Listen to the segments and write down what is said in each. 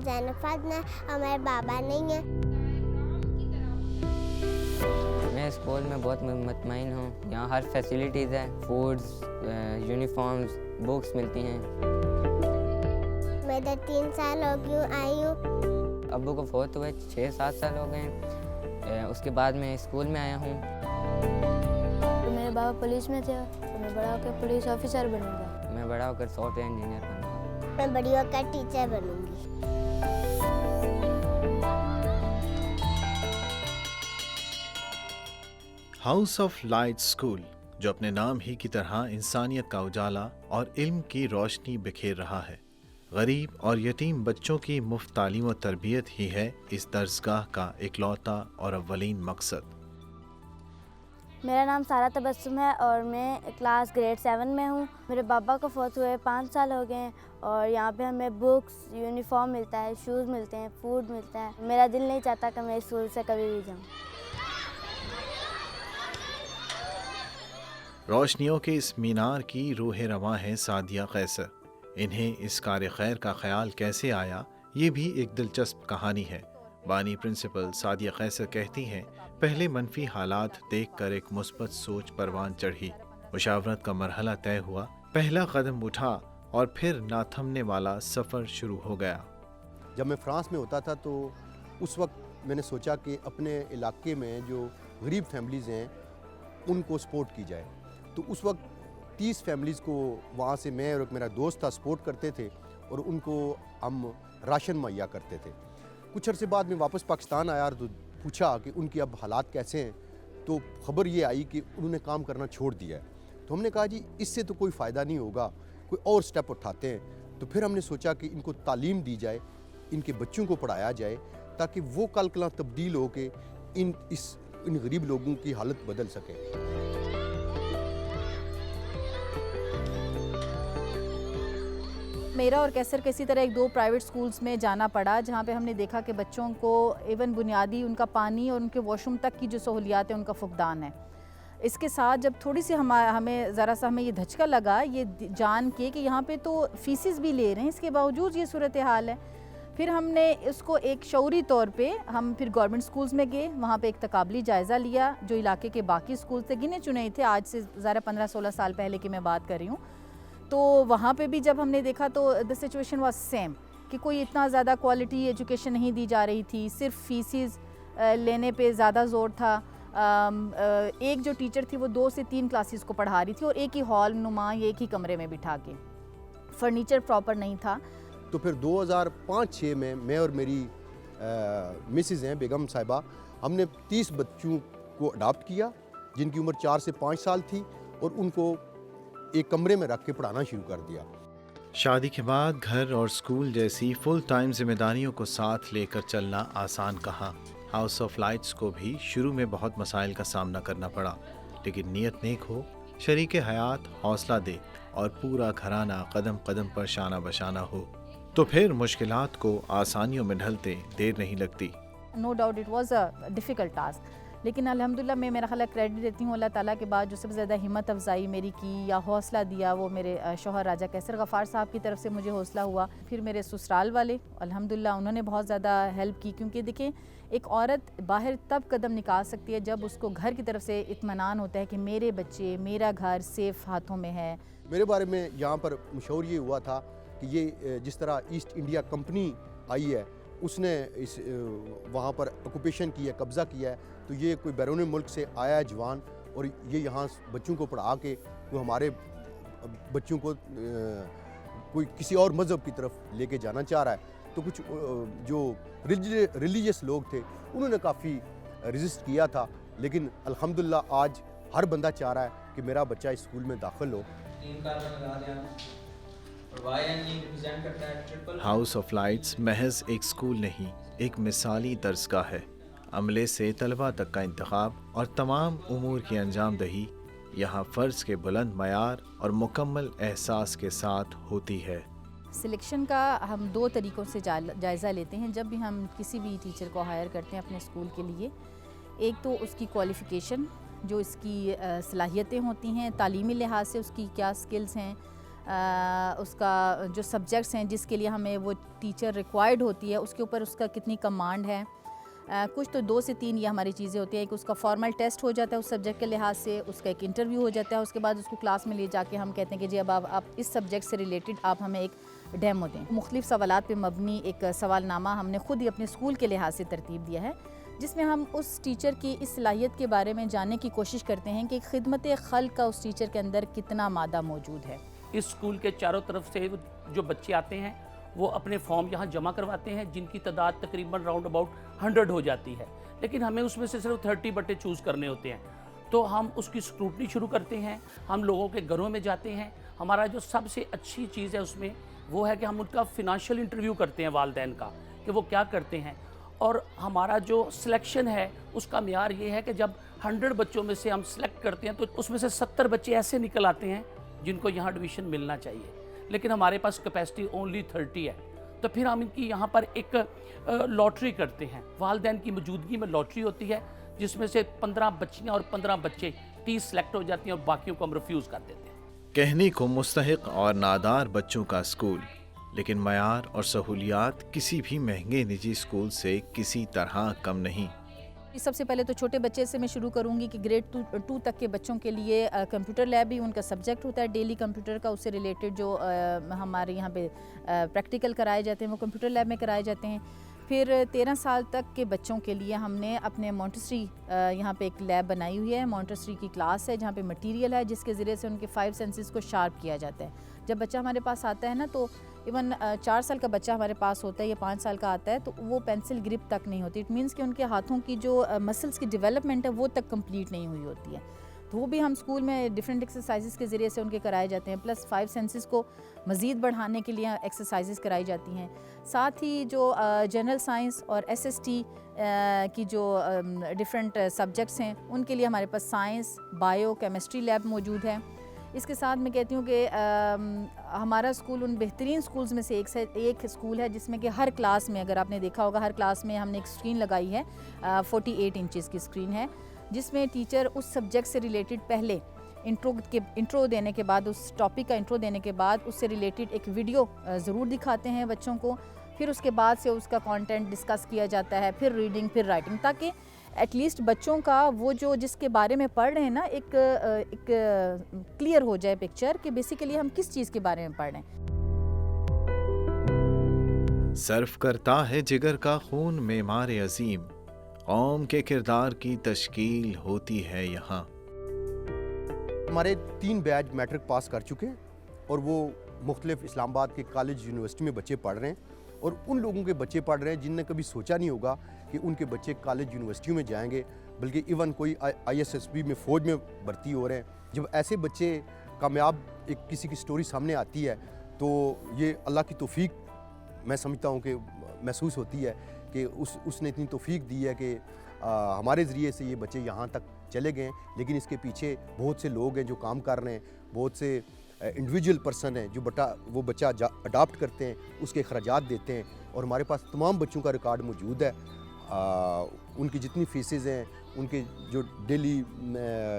زینب فاطمہ، ہمارے بابا نہیں ہیں۔ میں اسکول میں بہت مطمئن ہوں، یہاں ہر فیسلٹیز ہے، فوڈز، یونیفارمز، بکس ملتی ہیں۔ میں ادھر 3 سال ہو گئی آئی ہوں۔ ابو کو فوت ہوئے 6-7 سال ہو گئے ہیں، اس کے بعد میں اسکول میں آیا ہوں۔ میرے بابا پولیس میں تھے، میں بڑا ہو کر پولیس آفیسر بنوں گا۔ میں بڑا ہو کر سافٹ ویئر انجینئر بنوں گا۔ میں بڑی ہو کر ٹیچر بنوں گی۔ ہاؤس آف لائٹ اسکول، جو اپنے نام ہی کی طرح انسانیت کا اجالا اور علم کی روشنی بکھیر رہا ہے، غریب اور یتیم بچوں کی مفت تعلیم و تربیت ہی ہے اس درسگاہ کا اکلوتا اور اولین مقصد۔ میرا نام سارہ تبسم ہے اور میں کلاس گریڈ 7 میں ہوں۔ میرے بابا کو فوت ہوئے 5 سال ہو گئے ہیں اور یہاں پہ ہمیں بکس، یونیفارم ملتا ہے، شوز ملتے ہیں، فوڈ ملتا ہے۔ میرا دل نہیں چاہتا کہ میں اسکول سے کبھی بھی جاؤں۔ روشنیوں کے اس مینار کی روح رواں ہے سعدیہ قیصر۔ انہیں اس کار خیر کا خیال کیسے آیا، یہ بھی ایک دلچسپ کہانی ہے۔ بانی پرنسپل سعدیہ قیصر کہتی ہیں، پہلے منفی حالات دیکھ کر ایک مثبت سوچ پروان چڑھی، مشاورت کا مرحلہ طے ہوا، پہلا قدم اٹھا اور پھر نہ تھمنے والا سفر شروع ہو گیا۔ جب میں فرانس میں ہوتا تھا تو اس وقت میں نے سوچا کہ اپنے علاقے میں جو غریب فیملیز ہیں ان کو سپورٹ کی جائے، تو اس وقت 30 فیملیز کو وہاں سے میں اور ایک میرا دوست تھا سپورٹ کرتے تھے اور ان کو ہم راشن مہیا کرتے تھے۔ کچھ عرصے بعد میں واپس پاکستان آیا اور پوچھا کہ ان کی اب حالات کیسے ہیں، تو خبر یہ آئی کہ انہوں نے کام کرنا چھوڑ دیا ہے۔ تو ہم نے کہا جی اس سے تو کوئی فائدہ نہیں ہوگا، کوئی اور سٹیپ اٹھاتے ہیں۔ تو پھر ہم نے سوچا کہ ان کو تعلیم دی جائے، ان کے بچوں کو پڑھایا جائے، تاکہ وہ کل کل تبدیل ہو کے ان غریب لوگوں کی حالت بدل سکے۔ میرا اور کیسر کے اسی طرح 1-2 پرائیویٹ سکولز میں جانا پڑا، جہاں پہ ہم نے دیکھا کہ بچوں کو ایون بنیادی ان کا پانی اور ان کے واش روم تک کی جو سہولیات ہیں ان کا فقدان ہے۔ اس کے ساتھ جب تھوڑی سی ہمیں ذرا سا ہمیں یہ دھچکا لگا یہ جان کے کہ یہاں پہ تو فیسز بھی لے رہے ہیں، اس کے باوجود یہ صورتحال ہے، پھر ہم نے اس کو ایک شعوری طور پہ ہم پھر گورنمنٹ سکولز میں گئے، وہاں پہ ایک تقابلی جائزہ لیا جو علاقے کے باقی سکول سے گنے چنے تھے، آج سے ذرا 15-16 سال پہلے کی میں بات کر رہی ہوں۔ تو وہاں پہ بھی جب ہم نے دیکھا تو the situation was same کہ کوئی اتنا زیادہ کوالٹی ایجوکیشن نہیں دی جا رہی تھی، صرف فیسز لینے پہ زیادہ زور تھا۔ ایک جو ٹیچر تھی وہ 2 سے 3 کلاسز کو پڑھا رہی تھی اور ایک ہی ہال نما یا ایک ہی کمرے میں بٹھا کے، فرنیچر پراپر نہیں تھا۔ تو پھر 2005-6 میں اور میری مسز ہیں بیگم صاحبہ، ہم نے 30 بچوں کو اڈاپٹ کیا جن کی عمر 4 سے 5 سال تھی اور ان کو ایک کمرے میں رکھ کے پڑھانا شروع کر دیا۔ شادی کے بعد گھر اور سکول جیسی فل ٹائم ذمہ داریوں کو ساتھ لے کر چلنا آسان کہاں۔ ہاؤس آف لائٹس کو بھی شروع میں بہت مسائل کا سامنا کرنا پڑا، لیکن نیت نیک ہو، شریک حیات حوصلہ دے اور پورا گھرانہ قدم قدم پر شانہ بشانہ ہو تو پھر مشکلات کو آسانیوں میں ڈھلتے دیر نہیں لگتی۔ No doubt it was a difficult task, لیکن الحمدللہ میں میرا خیال ہے کریڈٹ دیتی ہوں اللہ تعالیٰ کے بعد جو سب سے زیادہ ہمت افزائی میری کی یا حوصلہ دیا وہ میرے شوہر راجہ کیسر غفار صاحب کی طرف سے مجھے حوصلہ ہوا، پھر میرے سسرال والے الحمدللہ انہوں نے بہت زیادہ ہیلپ کی، کیونکہ دیکھیں ایک عورت باہر تب قدم نکال سکتی ہے جب اس کو گھر کی طرف سے اطمینان ہوتا ہے کہ میرے بچے، میرا گھر سیف ہاتھوں میں ہے۔ میرے بارے میں یہاں پر مشہور یہ ہوا تھا کہ یہ جس طرح ایسٹ انڈیا کمپنی آئی ہے، اس نے وہاں پر آکوپیشن کی ہے، قبضہ کیا ہے، تو یہ کوئی بیرون ملک سے آیا ہے جوان اور یہ یہاں بچوں کو پڑھا کے وہ ہمارے بچوں کو کوئی کسی اور مذہب کی طرف لے کے جانا چاہ رہا ہے۔ تو کچھ جو ریلیجیس لوگ تھے انہوں نے کافی ریزسٹ کیا تھا، لیکن الحمدللہ آج ہر بندہ چاہ رہا ہے کہ میرا بچہ اس اسکول میں داخل ہو۔ ہاؤس آف لائٹس محض ایک سکول نہیں، ایک مثالی درسگاہ ہے۔ عملے سے طلبہ تک کا انتخاب اور تمام امور کی انجام دہی یہاں فرض کے بلند معیار اور مکمل احساس کے ساتھ ہوتی ہے۔ سلیکشن کا ہم 2 طریقوں سے جائزہ لیتے ہیں جب بھی ہم کسی بھی ٹیچر کو ہائر کرتے ہیں اپنے اسکول کے لیے۔ ایک تو اس کی کوالیفیکیشن، جو اس کی صلاحیتیں ہوتی ہیں، تعلیمی لحاظ سے اس کی کیا سکلز ہیں، اس کا جو سبجیکٹس ہیں جس کے لیے ہمیں وہ ٹیچر ریکوائرڈ ہوتی ہے اس کے اوپر اس کا کتنی کمانڈ ہے. کچھ تو 2 سے 3 یہ ہماری چیزیں ہوتی ہیں کہ اس کا فارمل ٹیسٹ ہو جاتا ہے اس سبجیکٹ کے لحاظ سے, اس کا ایک انٹرویو ہو جاتا ہے, اس کے بعد اس کو کلاس میں لے جا کے ہم کہتے ہیں کہ جی اب آپ اس سبجیکٹ سے ریلیٹڈ آپ ہمیں ایک ڈیمو دیں. مختلف سوالات پہ مبنی ایک سوال نامہ ہم نے خود ہی اپنے اسکول کے لحاظ سے ترتیب دیا ہے, جس میں ہم اس ٹیچر کی اس صلاحیت کے بارے میں جاننے کی کوشش کرتے ہیں کہ خدمت خلق کا اس ٹیچر کے اندر کتنا مادہ موجود ہے. اس اسکول کے چاروں طرف سے جو بچے آتے ہیں وہ اپنے فارم یہاں جمع کرواتے ہیں, جن کی تعداد تقریباً راؤنڈ اباؤٹ 100 ہو جاتی ہے, لیکن ہمیں اس میں سے صرف 30 بٹے چوز کرنے ہوتے ہیں. تو ہم اس کی اسکروٹنی شروع کرتے ہیں, ہم لوگوں کے گھروں میں جاتے ہیں. ہمارا جو سب سے اچھی چیز ہے اس میں وہ ہے کہ ہم ان کا فنانشیل انٹرویو کرتے ہیں والدین کا کہ وہ کیا کرتے ہیں, اور ہمارا جو سلیکشن ہے اس کا معیار یہ ہے کہ جب 100 بچوں میں سے ہم سلیکٹ کرتے ہیں تو اس میں سے 70 بچے ایسے نکل آتے ہیں جن کو یہاں ایڈمیشن ملنا چاہیے, لیکن ہمارے پاس کیپیسٹی اونلی 30 ہے. تو پھر ہم ان کی یہاں پر ایک لاٹری کرتے ہیں, والدین کی موجودگی میں لاٹری ہوتی ہے جس میں سے 15 بچیاں اور 15 بچے 30 سلیکٹ ہو جاتی ہیں اور باقیوں کو ہم ریفیوز کر دیتے ہیں. کہنے کو مستحق اور نادار بچوں کا اسکول, لیکن معیار اور سہولیات کسی بھی مہنگے نجی اسکول سے کسی طرح کم نہیں. سب سے پہلے تو چھوٹے بچے سے میں شروع کروں گی کہ گریڈ 2 تک کے بچوں کے لیے کمپیوٹر لیب بھی ان کا سبجیکٹ ہوتا ہے ڈیلی کمپیوٹر کا, اس سے ریلیٹڈ جو ہمارے یہاں پہ پریکٹیکل کرائے جاتے ہیں وہ کمپیوٹر لیب میں کرائے جاتے ہیں. پھر 13 سال تک کے بچوں کے لیے ہم نے اپنے مونٹیسری یہاں پہ ایک لیب بنائی ہوئی ہے, مونٹیسری کی کلاس ہے جہاں پہ مٹیریل ہے جس کے ذریعے سے ان کے 5 سینسز کو شارپ کیا جاتا ہے. جب بچہ ہمارے پاس آتا ہے نا تو ایون 4 سال کا بچہ ہمارے پاس ہوتا ہے یا 5 سال کا آتا ہے تو وہ پینسل گرپ تک نہیں ہوتی. اٹ مینس کہ ان کے ہاتھوں کی جو مسلس کی ڈیولپمنٹ ہے وہ تک کمپلیٹ نہیں ہوئی ہوتی ہے, تو وہ بھی ہم اسکول میں ڈفرینٹ ایکسرسائزز کے ذریعے سے ان کے کرائے جاتے ہیں. پلس 5 سینسز کو مزید بڑھانے کے لیے ایکسرسائزز کرائی جاتی ہیں. ساتھ ہی جو جنرل سائنس اور SST کی جو ڈفرینٹ سبجیکٹس ہیں ان کے لیے ہمارے پاس سائنس, بایو, کیمسٹری لیب موجود ہے. اس کے ساتھ میں کہتی ہوں کہ ہمارا اسکول ان بہترین اسکولز میں سے ایک اسکول ہے جس میں کہ ہر کلاس میں, اگر آپ نے دیکھا ہوگا, ہر کلاس میں ہم نے ایک اسکرین لگائی ہے 48 انچز کی اسکرین ہے, جس میں ٹیچر اس سبجیکٹ سے ریلیٹڈ پہلے انٹرو دینے کے بعد, اس ٹاپک کا انٹرو دینے کے بعد اس سے ریلیٹڈ ایک ویڈیو ضرور دکھاتے ہیں بچوں کو. پھر اس کے بعد سے اس کا کانٹینٹ ڈسکس کیا جاتا ہے, پھر ریڈنگ, پھر رائٹنگ, تاکہ ایٹ لیسٹ بچوں کا وہ جو جس کے بارے میں پڑھ رہے ہیں نا ایک کلیئر ہو جائے پکچر کہ بیسیکلی ہم کس چیز کے بارے میں پڑھ رہے ہیں. صرف کرتا ہے جگر کا خون معمار عظیم, قوم کے کردار کی تشکیل ہوتی ہے یہاں. ہمارے 3 بیچ میٹرک پاس کر چکے ہیں اور وہ مختلف اسلام آباد کے کالج یونیورسٹی میں بچے پڑھ رہے ہیں, اور ان لوگوں کے بچے پڑھ رہے ہیں جن نے کبھی سوچا نہیں ہوگا کہ ان کے بچے کالج یونیورسٹیوں میں جائیں گے, بلکہ ایون کوئی ISSB میں فوج میں بھرتی ہو رہے ہیں. جب ایسے بچے کامیاب ایک کسی کی سٹوری سامنے آتی ہے تو یہ اللہ کی توفیق میں سمجھتا ہوں کہ محسوس ہوتی ہے کہ اس نے اتنی توفیق دی ہے کہ ہمارے ذریعے سے یہ بچے یہاں تک چلے گئے ہیں. لیکن اس کے پیچھے بہت سے لوگ ہیں جو کام کر رہے ہیں, بہت سے انڈیویجول پرسن ہیں جو وہ بچہ اڈاپٹ کرتے ہیں, اس کے اخراجات دیتے ہیں, اور ہمارے پاس تمام بچوں کا ریکارڈ موجود ہے. ان کی جتنی فیسز ہیں, ان کے جو ڈیلی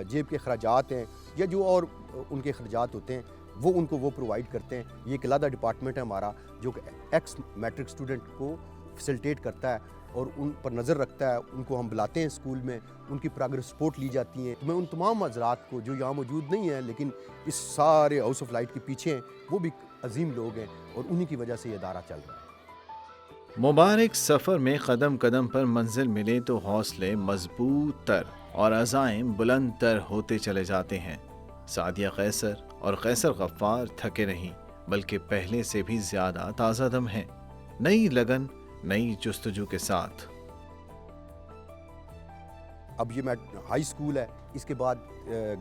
جیب کے اخراجات ہیں یا جو اور ان کے اخراجات ہوتے ہیں وہ ان کو وہ پرووائڈ کرتے ہیں. یہ ایک علیحدہ ڈپارٹمنٹ ہے ہمارا جو کہ ایکس میٹرک اسٹوڈنٹ کو فیسلٹیٹ کرتا ہے اور ان پر نظر رکھتا ہے. ان کو ہم بلاتے ہیں اسکول میں, ان کی پروگریس رپورٹ لی جاتی ہیں. میں ان تمام حضرات کو جو یہاں موجود نہیں ہیں لیکن اس سارے ہاؤس آف لائٹ کے پیچھے ہیں, وہ بھی عظیم لوگ ہیں اور انہی کی وجہ سے یہ ادارہ چل رہا ہے. مبارک سفر میں قدم قدم پر منزل ملے تو حوصلے مضبوط تر اور عزائم بلند تر ہوتے چلے جاتے ہیں. سعدیہ قیصر اور قیصر غفار تھکے نہیں بلکہ پہلے سے بھی زیادہ تازہ دم ہیں, نئی لگن, نئی جستجو کے ساتھ. اب یہ ہائی اسکول ہے, اس کے بعد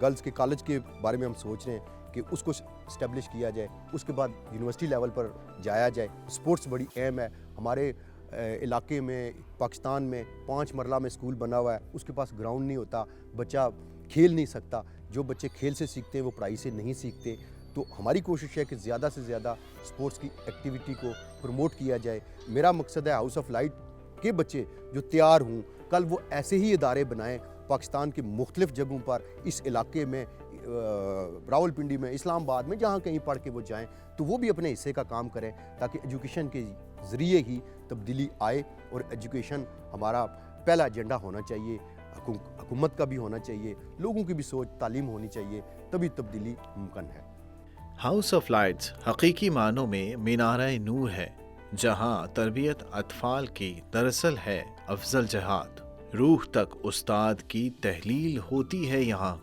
گرلز کے کالج کے بارے میں ہم سوچ رہے ہیں کہ اس کو اسٹیبلش کیا جائے, اس کے بعد یونیورسٹی لیول پر جایا جائے. سپورٹس بڑی اہم ہے. ہمارے علاقے میں پاکستان میں 5 مرلہ میں اسکول بنا ہوا ہے, اس کے پاس گراؤنڈ نہیں ہوتا, بچہ کھیل نہیں سکتا. جو بچے کھیل سے سیکھتے ہیں وہ پڑھائی سے نہیں سیکھتے. تو ہماری کوشش ہے کہ زیادہ سے زیادہ سپورٹس کی ایکٹیویٹی کو پروموٹ کیا جائے. میرا مقصد ہے ہاؤس آف لائٹ کے بچے جو تیار ہوں کل وہ ایسے ہی ادارے بنائیں پاکستان کے مختلف جگہوں پر, اس علاقے میں راولپنڈی میں, اسلام آباد میں, جہاں کہیں پڑھ کے وہ جائیں تو وہ بھی اپنے حصے کا کام کریں تاکہ ایجوکیشن کے ذریعے ہی تبدیلی آئے. اور ایجوکیشن ہمارا پہلا ایجنڈا ہونا چاہیے, حکومت کا بھی ہونا چاہیے, لوگوں کی بھی سوچ تعلیم ہونی چاہیے, تبھی تبدیلی ممکن ہے. ہاؤس آف لائٹس حقیقی معنوں میں مینارہ نور ہے, جہاں تربیت اطفال کی دراصل ہے افضل جہاد. روح تک استاد کی تحلیل ہوتی ہے یہاں.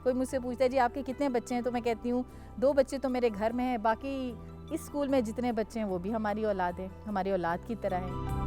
کوئی مجھ سے پوچھتا ہے جی آپ کے کتنے بچے ہیں, تو میں کہتی ہوں 2 بچے تو میرے گھر میں ہیں, باقی اس اسکول میں جتنے بچے ہیں وہ بھی ہماری اولاد ہیں, ہماری اولاد کی طرح ہیں.